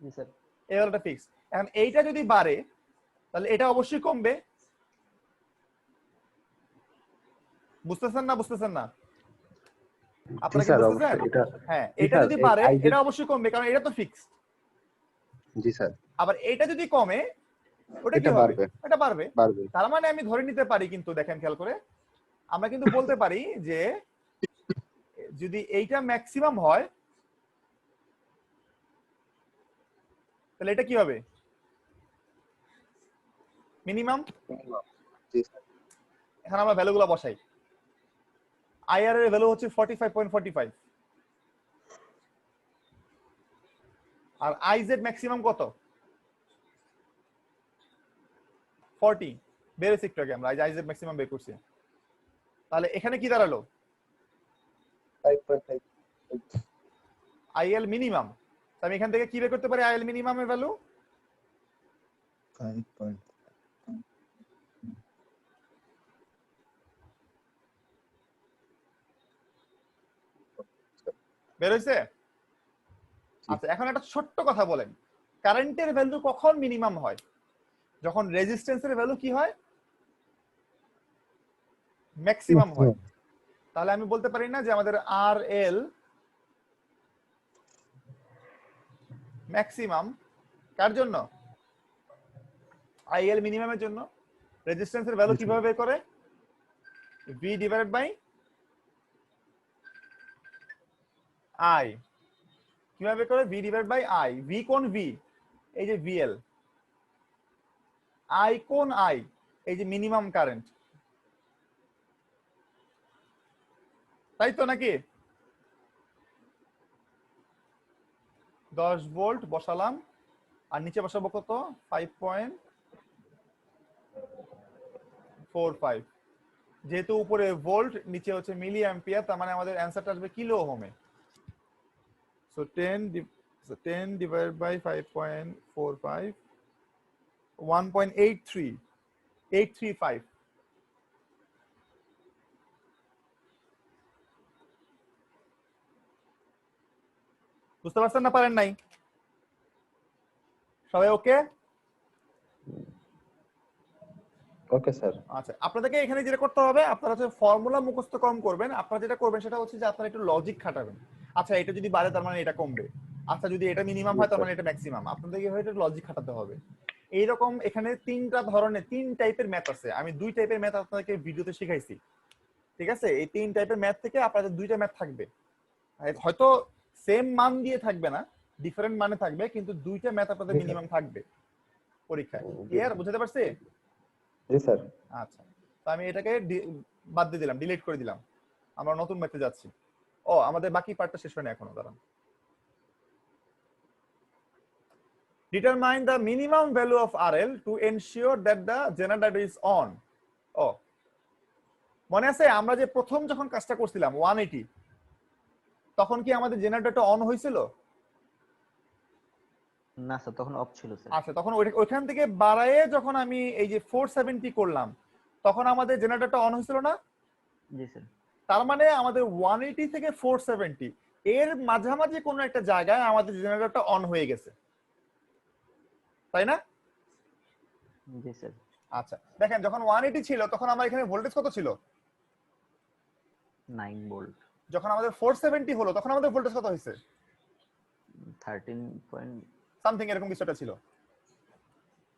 জি স্যার। এই ভ্যালুটা ফিক্স। এখন এইটা যদি বাড়ে তাহলে এটা অবশ্যই কমবে। বুঝতেছেন না? বুঝতেছেন না? আপনারা কি স্যার বুঝতেছেন? অবশ্যই এটা। হ্যাঁ জি এটা স্যার, যদি এই বাড়ে আইজেড। এটা অবশ্যই কমবে কারণ এটা তো ফিক্স। জি স্যার। আবার এটা যদি কমে ওটা কি এটা হবে? বাড়বে। এটা বাড়বে। বাড়বে। তার মানে আমি ধরে নিতে পারি কিন্তু দেখেন খেয়াল করে আমরা কিন্তু বলতে পারি যে যদি এইটা ম্যাক্সিমাম হয় তাহলে এটা কি হবে? মিনিমাম। জি স্যার। এখন আমরা ভ্যালুগুলো বসাই। আইআর এর ভ্যালু হচ্ছে 45.45 আর আইজেড ম্যাক্সিমাম কত? 40। বেড়েছে একটু আগে আমরা আইজেড ম্যাক্সিমাম বের করছি। তাহলে এখানে কি দাঁড়ালো? 5.5। IL minimum. আমি এখান থেকে কি বের করতে পারি আইএল মিনিমামের ভ্যালু? 5. বের হয়েছে? আচ্ছা এখন একটা ছোট্ট কথা বলেন, কারেন্টের ভ্যালু কখন মিনিমাম হয়? যখন রেজিস্ট্যান্সের ভ্যালু কি হয়? ম্যাক্সিমাম হয়। তাহলে আমি বলতে পারি না যে আমাদের আর এল ম্যাক্সিমাম কার জন্য? আইএল মিনিমামের জন্য। রেজিস্ট্যান্সের ভ্যালু কিভাবে বের করে? V divided by I. কিভাবে করে? V divide by I. V কোন ভি? এই যে ভিএল। আই কোন আই? এই যে মিনিমাম কারেন্ট। তাই তো নাকি? 10 ভোল্ট বসালাম আর নিচে বসাবো কত? 5.45। যেহেতু উপরে ভোল্ট নিচে হচ্ছে মিলি অ্যাম্পিয়ার তার মানে আমাদের অ্যান্সারটা আসবে কিলো ওহমে। So 10 divided by 5.45 1.835। বুঝতে পারছেন না পারেন নাই? সবাই ওকে? Okay sir. আচ্ছা আপনাদেরকে এখানে যেটা করতে হবে আপনারা হচ্ছে ফর্মুলা মুখস্থ কম করবেন, আপনারা যেটা করবেন সেটা হচ্ছে যে আপনারা একটু লজিক খাটাবেন। আচ্ছা এটা যদি বাড়ে তার মানে এটা কমবে, আচ্ছা যদি এটা মিনিমাম হয় তার মানে এটা ম্যাক্সিমাম। আপনাদেরকে এভাবে লজিক খাটাতে হবে। এইরকম এখানে তিনটা ধরনের 3 টাইপের ম্যাথ আছে। আমি 2 টাইপের ম্যাথ আপনাদেরকে ভিডিওতে শিখাইছি। ঠিক আছে? এই 3 টাইপের ম্যাথ থেকে আপনাদের 2টা ম্যাথ থাকবে, হয়তো সেম মান দিয়ে থাকবে না, ডিফারেন্ট মানে থাকবে, কিন্তু 2টা ম্যাথ আপনাদের মিনিমাম থাকবে পরীক্ষায়। ক্লিয়ার? বুঝতে পারছি? জি স্যার। আচ্ছা, তো আমি এটাকে বাদ দিয়ে দিলাম, ডিলিট করে দিলাম, আমরা নতুন ম্যাথে যাচ্ছি। ও আমাদের বাকি পার্টটা শেষ হয়নি এখনো, দাঁড়ান। Determine the minimum value of RL to ensure that the generator is on. ও মনে আছে আমরা যে প্রথম যখন কাজটা করছিলাম 180, তখন কি আমাদের জেনারেটরটা অন হয়েছিল? না স্যার, তখন অফ ছিল স্যার। আচ্ছা, তখন ওইখান থেকে বাড়ায়ে যখন আমি এই যে 470 করলাম, তখন আমাদের জেনারেটরটা অন হয়েছিল না? জি স্যার। তার মানে আমাদের 180 থেকে 470 এর মাঝামাঝি কোনো একটা জায়গায় আমাদের জেনারেটরটা অন হয়ে গেছে, তাই না? জি স্যার। আচ্ছা দেখেন, যখন 180 ছিল তখন আমার এখানে ভোল্টেজ কত ছিল? 9 ভোল্ট। যখন আমাদের 470 হলো তখন আমাদের ভোল্টেজ কত হয়েছে? 13 পয়েন্ট সামথিং এরকম কিছু একটা ছিল।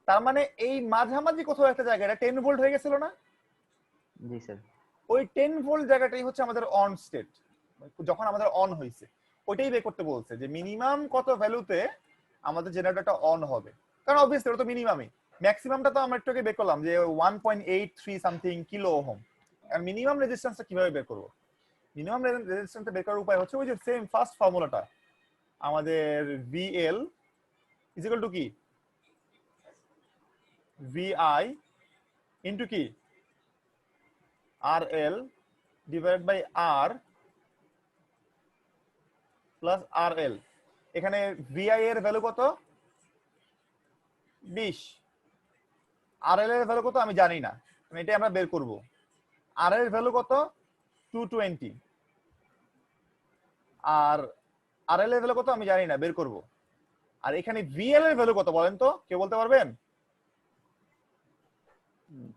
তার মানে এই মাঝামাঝি কোথাও একটা জায়গায় 10 ভোল্ট হয়ে গেছিল না? জি স্যার। ওই 10 ভোল্ট জায়গাটাই হচ্ছে আমাদের অন স্টেট, যখন আমাদের অন হয়েছে ওইটাই বের করতে বলছে যে মিনিমাম কত ভ্যালুতে আমাদের জেনারেটরটা অন হবে। কারণ অবভিয়াসলি ওটা তো মিনিমামই, ম্যাক্সিমামটা তো আমরা একটু আগে বের করলাম যে 1.83 সামথিং কিলো ওহম। আর মিনিমাম রেজিস্ট্যান্সটা কিভাবে বের করব? মিনিমাম রেজিস্ট্যান্সটা বের করার উপায় হচ্ছে ওই যে সেম ফার্স্ট ফর্মুলাটা, আমাদের VL ইজ ইকুয়াল টু কি? VI ইনটু কি? RL divided by R plus RL। এখানে VI এর ভ্যালু কত? 20। RL এর ভ্যালু কত আমি জানি না, এটাই আমরা বের করব। RL এর ভ্যালু কত? 220। আর RL এর ভ্যালু কত আমি জানি না, বের করব। আর এখানে VL এর ভ্যালু কত বলেন তো, কেউ বলতে পারবেন?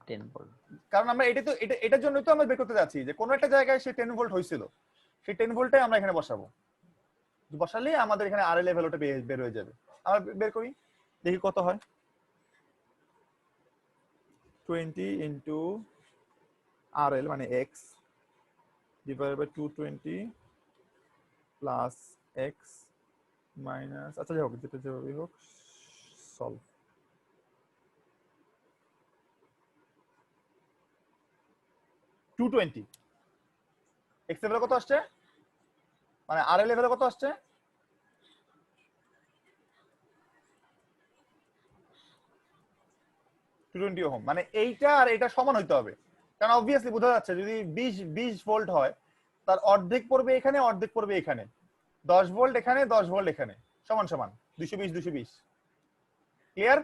10 ভোল্ট। কারণ আমরা এটা তো এটার জন্যই তো আমরা বের করতে যাচ্ছি যে কোন একটা জায়গায় সে 10 ভোল্ট হয়েছিল, সেই 10 ভোল্টে আমরা এখানে বসাবো, বসালে আমাদের এখানে RL এর ভ্যালুটা বের হয়ে যাবে। আমরা বের করি, দেখি কত হয়। 20 ইনটু RL মানে x divided by 220 plus x minus, আচ্ছা যাই হোক, যেটা যেভাবে হোক সলভ। x এর ভ্যালু কত আসছে, মানে RL এর ভ্যালু কত আসছে? 220 ওহম। মানে এইটা আর এটা সমান হইতে হবে, কারণ অবভিয়াসলি বোঝা যাচ্ছে যদি 20 ভোল্ট হয় তার অর্ধেক পড়বে এখানে, অর্ধেক পড়বে এখানে। 10 ভোল্ট এখানে, 10 ভোল্ট এখানে, সমান সমান 220। ক্লিয়ার?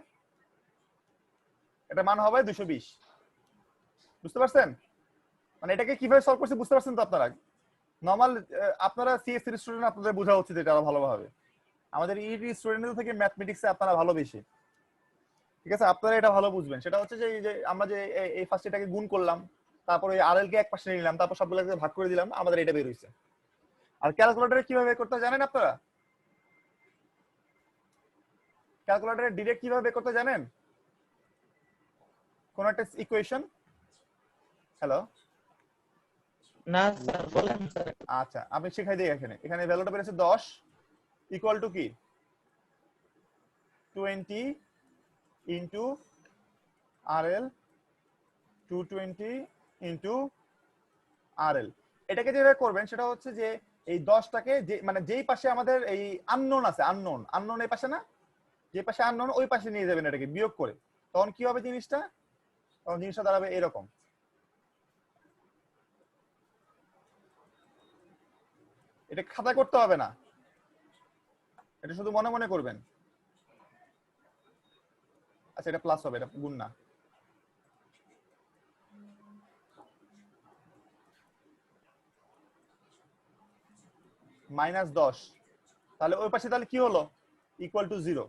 এটা মান হবে 220। বুঝতে পারছেন? মানে এটাকে কিভাবে সলভ করছে বুঝতে পারছেন তো আপনারা? নরমাল আপনারা সিএসসি স্টুডেন্ট, আপনাদের বোঝা উচিত এটা আরো ভালোভাবে। আমাদের ইডি স্টুডেন্টদের থেকে ম্যাথমেটিক্সে আপনারা ভালো বেশি, ঠিক আছে? আপনারা এটা ভালো বুঝবেন। সেটা হচ্ছে যে এই যে আমরা যে এই ফার্স্ট এটাকে গুণ করলাম, তারপর ওই আরএল কে এক পাশে নিলাম, তারপর সবগুলোকে ভাগ করে দিলাম, আমাদের এটা বের হইছে। আর ক্যালকুলেটরে কিভাবে বের করতে জানেন আপনারা? ক্যালকুলেটরে ডিরেক্ট কিভাবে বের করতে জানেন? কোন একটা ইকুয়েশন, হ্যালো না স্যার, বলেন স্যার। আচ্ছা আমি শিখাই দিই। এখানে ভ্যালুটা বের হচ্ছে 10 ইকুয়াল টু কি? 20 ইনটু RL, 220 ইনটু RL। এটাকে যেভাবে করবেন সেটা হচ্ছে যে এই 10টাকে যে মানে যেই পাশে আমাদের এই আননোন আছে, আননোন এই পাশে না, যে পাশে আননোন ওই পাশে নিয়ে যাবেন এটাকে বিয়োগ করে। তখন কি হবে জিনিসটা? তখন জিনিসটা দাঁড়াবে এরকম। এটা খাতা করতে হবে না, এটা শুধু মনে মনে করবেন। আচ্ছা এটা প্লাস হবে, এটা গুণ না। -10, তাহলে ওই পাশে তাহলে কি হলো? Equal to 0।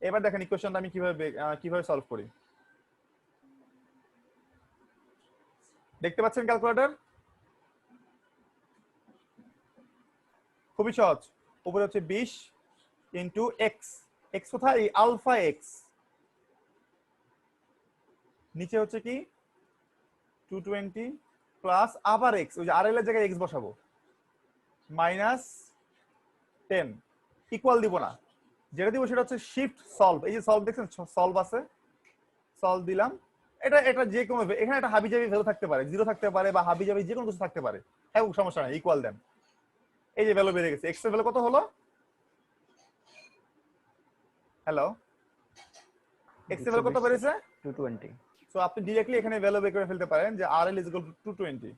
এবার দেখেন ইকুয়েশনটা আমি কিভাবে সলভ করি। দেখতে পাচ্ছেন ক্যালকুলেটর? খুবই সহজ। উপরে হচ্ছে 20 ইনটু এক্স, এক্স কোথায়? Alpha x. নিচে হচ্ছে কি? 220 প্লাস আবার এক্স, ওই যে আরএল এর জায়গায় এক্স বসাবো, -10 ইকুয়াল দিব না, যেটা দিব সেটা হচ্ছে শিফট সলভ। এই যে সলভ দেখছেন, সলভ আছে, সলভ দিলাম, এটা এটা যে কোনো এখানে একটা হাবিজাবি ভ্যালু থাকতে পারে, 0 থাকতে পারে বা হাবিজাবি যে কোনো কিছু থাকতে পারে। হ্যাঁ সমস্যা নাই, ইকুয়াল দেন। এই যে ভ্যালু বেড়ে গেছে, এক্স এর ভ্যালু কত হলো? হ্যালো, এক্স এর ভ্যালু কত বেড়েছে? 220। সো আপনি ডাইরেক্টলি এখানে ভ্যালু বের করে ফেলতে পারেন যে RL = 220।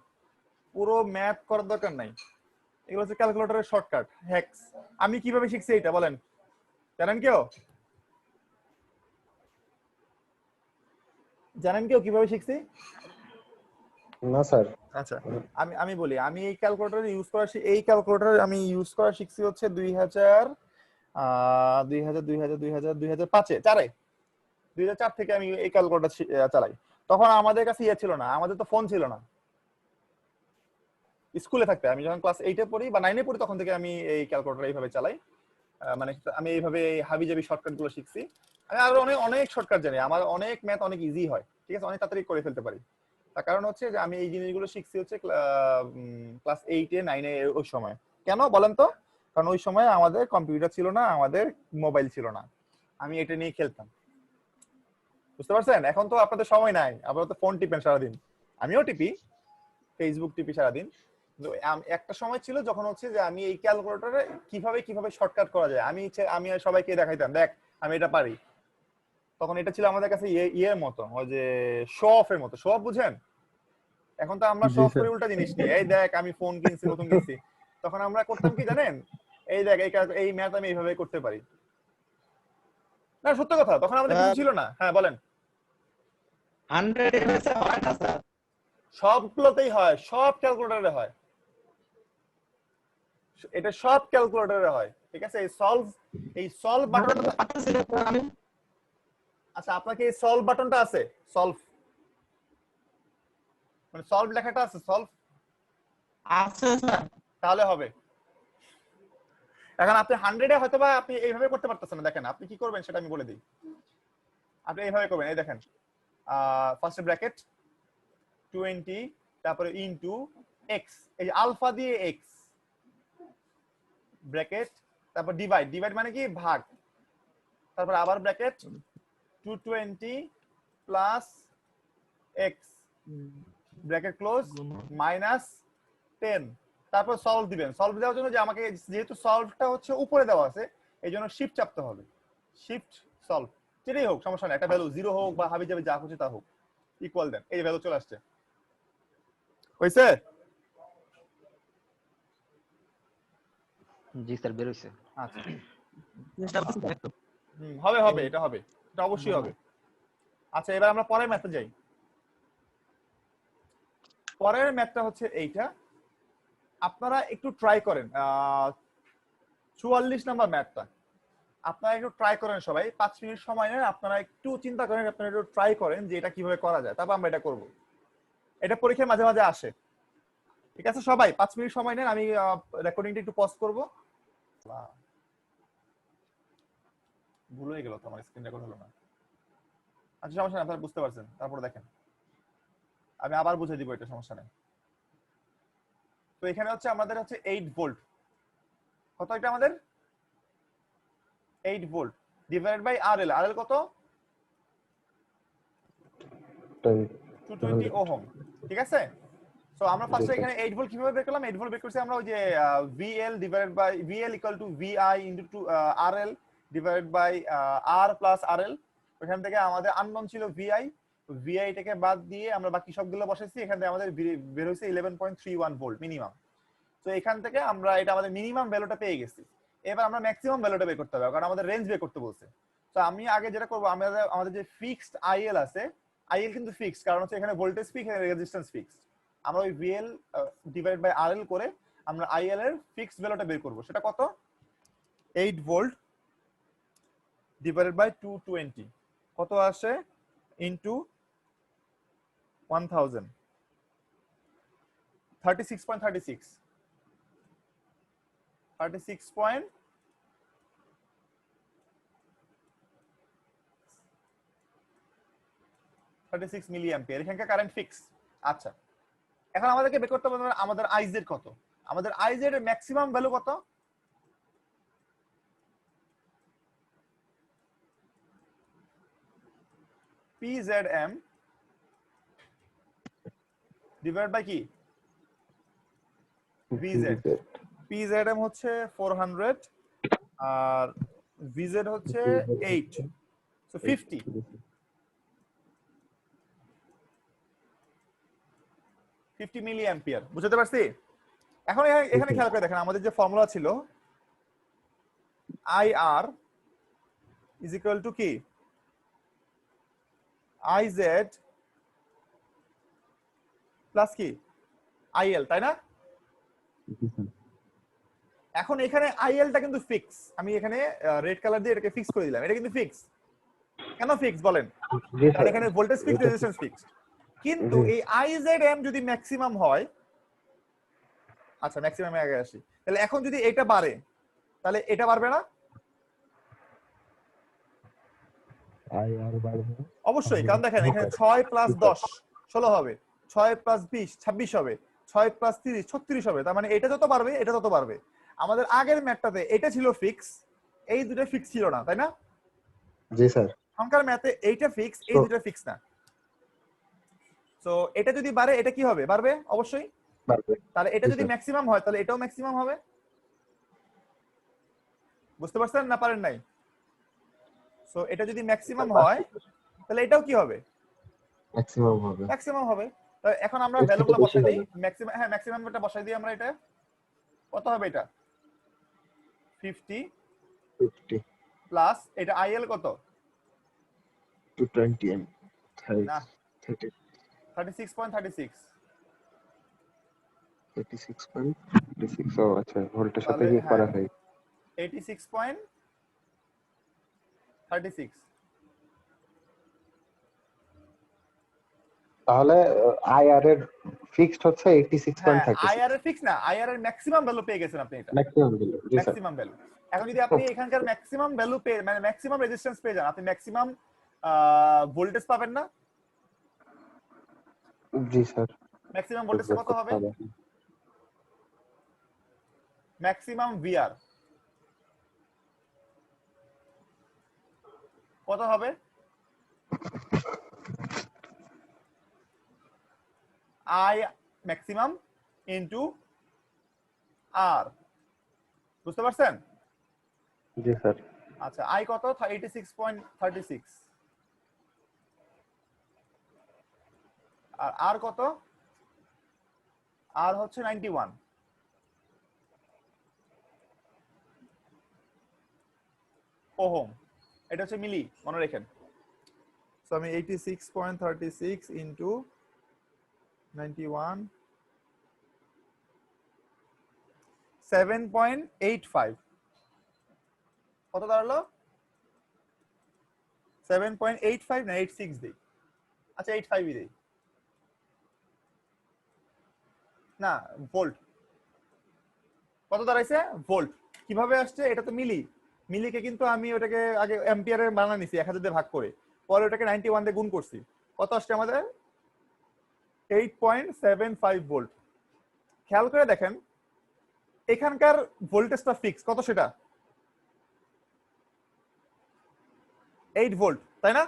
পুরো ম্যাথ করার দরকার নাই, এগুলো হচ্ছে ক্যালকুলেটরের শর্টকাট হ্যাকস। আমি কিভাবে শিখছি এটা বলেন, জানেন কেউ? জানেন কেউ কিভাবে শিখছি? না স্যার। আচ্ছা, আমি আমি বলি, আমি এই ক্যালকুলেটর ইউজ করা আমি ইউজ করা শিখছি হচ্ছে 2004 থেকে আমি এই ক্যালকুলেটর চালাই। তখন আমাদের কাছে ইয়ে ছিল না, আমাদের তো ফোন ছিল না। স্কুলে থাকতে আমি যখন ক্লাস 8 এ পড়ি বা 9 এ পড়ি তখন থেকে আমি এই ক্যালকুলেটর এইভাবে চালাই। মানে আমি এইভাবে হাবিজাবি শর্টকাট গুলো শিখছি। আমি আরো অনেক অনেক শর্টকাট জানি, আমার অনেক ম্যাথ অনেক ইজি হয়, ঠিক আছে, অনেক তাড়াতাড়ি করে ফেলতে পারি। তার কারণ হচ্ছে যে আমি এই জিনিসগুলো শিখছি হচ্ছে ক্লাস 8 এ 9 এ ওই সময়। কেন বলেন তো? কারণ ওই সময় আমাদের কম্পিউটার ছিল না, আমাদের মোবাইল ছিল না, আমি এটা নিয়ে খেলতাম। বুঝতে পারছেন? এখন তো আপনাদের সময় নাই, আপনারা তো ফোন টিপেন সারাদিন, আমিও টিপি, ফেসবুক টিপি সারাদিন। একটা সময় ছিল যখন হচ্ছে যে আমি এই ক্যালকুলেটরে কিভাবে শর্টকাট করা যায় আমি সবাইকে দেখাইতাম, দেখ আমি এটা পারি। তখন এটা ছিল আমাদের কাছে ইয়ের মতো, ওই যে শো অফের মতো। শো অফ বুঝেন? এখন তো আমরা শো অফ করি উল্টা জিনিস নিয়ে, এই দেখ আমি ফোন কিনছি, নতুন কিনছি। তখন আমরা করতাম কি জানেন? এই দেখ এই ম্যাথ আমি এইভাবে করতে পারি। না সত্য কথা, তখন আমাদের কিছু ছিল না। হ্যাঁ বলেন। 100 এমএস এ হয় না স্যার। সবগুলোতেই হয়, সব ক্যালকুলেটরে হয়, এটা সব ক্যালকুলেটরে হয়, ঠিক আছে। এই সলভ বাটনটা, পাঠাচ্ছিল আমি। আচ্ছা আপনাকে এই সলভ বাটনটা আছে? সলভ মানে সলভ লেখাটা আছে, সলভ আছে স্যার। তাহলে হবে। এখন আপনি 100 এ হয়তো বা আপনি এইভাবে করতে পারতেছেন না, দেখেন আপনি কি করবেন সেটা আমি বলে দিই। আপনি এইভাবে করবেন, এই দেখেন ফার্স্ট ব্র্যাকেট 20 তারপরে ইনটু এক্স, এই যে আলফা দিয়ে এক্স ব্র্যাকেট, তারপর ডিভাইড মানে কি ভাগ, তারপর আবার bracket 220 plus x bracket close minus 10, তারপর সলভ দিবেন। সলভ দেওয়ার জন্য যে আমাকে যেহেতু সলভটা হচ্ছে উপরে দেওয়া আছে এই জন্য শিফট চাপতে হবে, শিফট সলভ যেটাই হোক সমস্যা নেই, একটা ভ্যালু 0 হোক বা হাবিজাবি যা খুশি তা হোক, ইকুয়াল দেন, এই ভ্যালু চলে আসছে। হইছে? জি স্যার, বের হইছে। আচ্ছা একদম। হবে এটা হবে, এটা অবশ্যই হবে। আচ্ছা এবার আমরা পরের ম্যাথে যাই। পরের ম্যাথটা হচ্ছে এইটা, আপনারা একটু ট্রাই করেন 44 নাম্বার ম্যাথটা। আপনারা একটু ট্রাই করেন, সবাই 5 মিনিট সময় নেন, আপনারা একটু চিন্তা করেন, আপনারা একটু ট্রাই করেন যে এটা কিভাবে করা যায়, তারপর আমরা এটা করব। এটা পরীক্ষায় মাঝে মাঝে আসে, ঠিক আছে। সবাই 5 মিনিট সময় নেন, আমি রেকর্ডিংটা একটু পজ করব। ভুল হয়ে গেল তো, আমার স্ক্রিন রেকর্ড হলো না। আচ্ছা সমস্যা নেই, আপনারা বুঝতে পারছেন, তারপরে দেখেন আমি আবার বুঝিয়ে দিব, এটা সমস্যা নেই। তো এখানে হচ্ছে আমাদের হচ্ছে 8 ভোল্ট, কত এটা আমাদের 8 volt divided by RL. RL কত? 220 ওহম, ঠিক আছে। সো আমরা ফার্স্টে এখানে 8 ভোল্ট কিভাবে বের করলাম? 8 ভোল্ট বের করছি আমরা ওই যে VL divided by VL = VI RL divided by R plus RL। ওখান থেকে আমাদের আননোন ছিল VI টাকে বাদ দিয়ে আমরা বাকি সবগুলো বসাইছি, এখান থেকে আমাদের বের হইছে 11.31 ভোল্ট মিনিমাম। তো এখান থেকে আমরা এটা আমাদের মিনিমাম ভ্যালুটা পেয়ে গেছি। এবার আমরা ম্যাক্সিমাম ভ্যালুটা বের করতে হবে, কারণ আমাদের রেঞ্জ বের করতে বলছে। তো আমি আগে যেটা করব, আমাদের যে ফিক্সড IL আছে, IL কিন্তু ফিক্সড, কারণ হচ্ছে এখানে ভোল্টেজ ফিক্স এখানে রেজিস্ট্যান্স ফিক্সড। আমরা ওই VL ডিভাইড বাই RL করে আমরা IL এর ফিক্সড ভ্যালুটা বের করব। সেটা কত? 8 ভোল্ট ডিভাইডেড বাই 220 কত আসে? ইনটু 1000 36.36 36 মিলি অ্যাম্পিয়ার এখানকার কারেন্ট ফিক্স। আচ্ছা এখন আমাদেরকে বের করতে হবে আমাদের IZ কত। আমাদের IZ এর ম্যাক্সিমাম ভ্যালু কত? PZM ডিভাইড বাই কি ভিজেড পিজেডএম হচ্ছে 400 আর ভিজেড হচ্ছে 8 সো 50 50 মিলি অ্যাম্পিয়ার বুঝতে পারছি এখন এখানে খেয়াল করে দেখেন আমাদের যে ফর্মুলা ছিল IR is equal to কি IZ প্লাস কি IL তাই না এখন এখানে IL টা কিন্তু ফিক্স আমি এখানে রেড কালার দিয়ে এটাকে ফিক্স করে দিলাম এটা কিন্তু ফিক্স কেন ফিক্স বলেন কারণ এখানে ভোল্টেজ ফিক্স রেজিস্ট্যান্স ফিক্স কিন্তু এই IZM যদি ম্যাক্সিমাম হয় আচ্ছা ম্যাক্সিমামে আগে আসি তাহলে এখন যদি এটা বাড়ে তাহলে এটা বাড়বে না অবশ্যই কারণ দেখেন এখানে 6 প্লাস 10 16 হবে 6 প্লাস 20 26 হবে 6 প্লাস 30 36 হবে তার মানে এটা যত বাড়বে এটা তত বাড়বে আমাদের আগের ম্যাথটাতে এটা ছিল ফিক্স এই দুটো ফিক্স ছিল না তাই না জি স্যার সংখ্যার ম্যাথে এইটা ফিক্স এই দুটো ফিক্স না সো এটা যদি বাড়ে এটা কি হবে বাড়বে অবশ্যই তাহলে এটা যদি ম্যাক্সিমাম হয় তাহলে এটাও ম্যাক্সিমাম হবে বুঝতে পারছেন না পারেন নাই সো এটা যদি ম্যাক্সিমাম হয় তাহলে এটাও কি হবে ম্যাক্সিমাম হবে তাহলে এখন আমরা ভ্যালুগুলো বসাই দিই ম্যাক্সিমাম হ্যাঁ ম্যাক্সিমামটা বসাই দিই আমরা এটা কত হবে এটা 50 প্লাস এটা IL কত 220 না 36.36 36.36 ও আচ্ছা ভোল্টের সাথে কি করা হয় 86.36 তাহলে আইআর এর ফিক্সড হচ্ছে হ্যাঁ 86.36 IR এর ফিক্স না IR এর ম্যাক্সিমাম ভ্যালু পেয়ে গেছেন আপনি এটা ম্যাক্সিমাম ভ্যালু জি স্যার ম্যাক্সিমাম ভ্যালু এখন যদি আপনি এখানকার ম্যাক্সিমাম ভ্যালু পেয়ে মানে ম্যাক্সিমাম রেজিস্ট্যান্স পেয়ে যান আপনি ম্যাক্সিমাম ভোল্টেজ পাবেন না জি স্যার ম্যাক্সিমাম ভোল্টেজ কত হবে ম্যাক্সিমাম VR কত হবে I ম্যাক্সিমাম ইনটু R বুঝতে পারছেন জি স্যার আচ্ছা I কত 86.36 আর R কত R হচ্ছে 91 ওহম এটা হচ্ছে মিলি মনে রাখেন সো আমি 86.36 ইনটু 91 7.85 কত দাঁড়ালো 7.85 না 86 দেই আচ্ছা 85 দেই না ভোল্ট কত দাঁড়াইছে ভোল্ট কিভাবে আসছে এটা তো মিলি মিলিকে কিন্তু আমি ওটাকে আগে অ্যাম্পিয়ারে বানানো নিছি 1000 দিয়ে ভাগ করে পরে ওটাকে 91 দিয়ে গুণ করছি কত আসছে আমাদের 8.75 ভোল্ট খেয়াল করে দেখেন এখানকার ভোল্টেজটা ফিক্স কত সেটা 8 ভোল্ট তাই না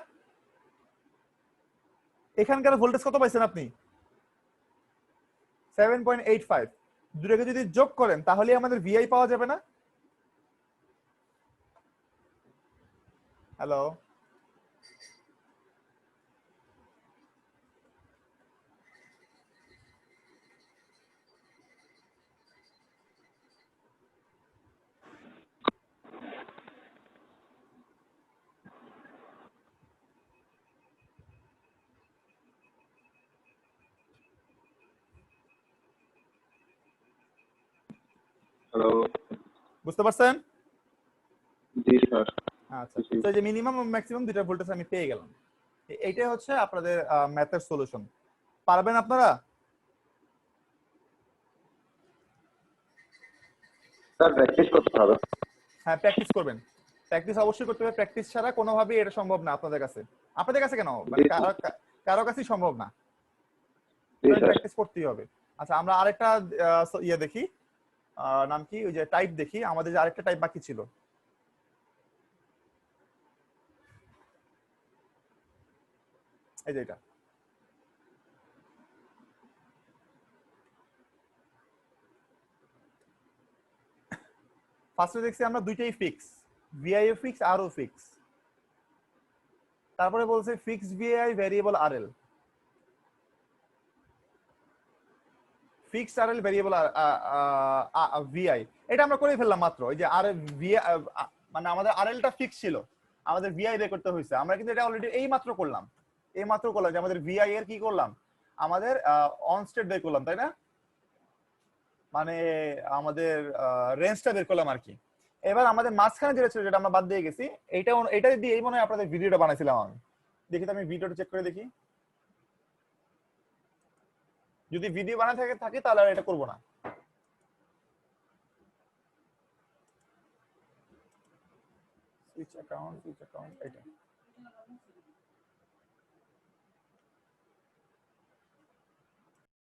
এখানকার ভোল্টেজ কত পাইছেন আপনি 7.85 দুটোকে যদি যোগ করেন তাহলে আমাদের VI পাওয়া যাবে না হ্যালো হ্যালো বুঝতে পারছেন জি স্যার আচ্ছা তো এই যে মিনিমাম ও ম্যাক্সিমাম দুটো ভোল্টেজ আমি পেয়ে গেলাম এইটাই হচ্ছে আপনাদের ম্যাথের সলিউশন পারবেন আপনারা স্যার প্র্যাকটিস করতে হবে হ্যাঁ প্র্যাকটিস করবেন প্র্যাকটিস অবশ্যই করতে হবে প্র্যাকটিস ছাড়া কোনোভাবেই এটা সম্ভব না আপনাদের কাছে কেন মানে কারো কাছেই সম্ভব না জি স্যার প্র্যাকটিস করতেই হবে আচ্ছা আমরা আরেকটা ইয়ে দেখি নাম কি ওই যে টাইপ দেখি আমাদের যে আরেকটা টাইপ বাকি ছিল এই যে এটা ফার্স্টে দেখছি আমরা দুইটাই ফিক্স, ভিআই ও ফিক্স আর ও ফিক্স। তারপরে বলছে fix VI variable RL, fixed RL variable VI, এটা আমরা করে ফেললাম মাত্র। এই যে আর ভিআই মানে আমাদের আরএলটা ফিক্স ছিল, আমাদের ভিআই বের করতে হয়েছে, আমরা কিন্তু এটা অলরেডি এই মাত্র করলাম যে আমাদের ভিআই এর কি করলাম, আমাদের অন স্টেট বের করলাম, তাই না? মানে আমাদের রেঞ্জটা বের করলাম আর কি। এবার আমাদের মাঝখানে যেটা ছিল, যেটা আমরা বাদ দিয়ে গেছি, এটা দিয়ে এই মনে হয় আপনাদের ভিডিওটা বানাইছিলাম আমি। দেখি তো আমি ভিডিওটা চেক করে দেখি, যদি ভিডিও বানায় থাকে তাহলে আর এটা করবো না। সুইচ অ্যাকাউন্ট এটা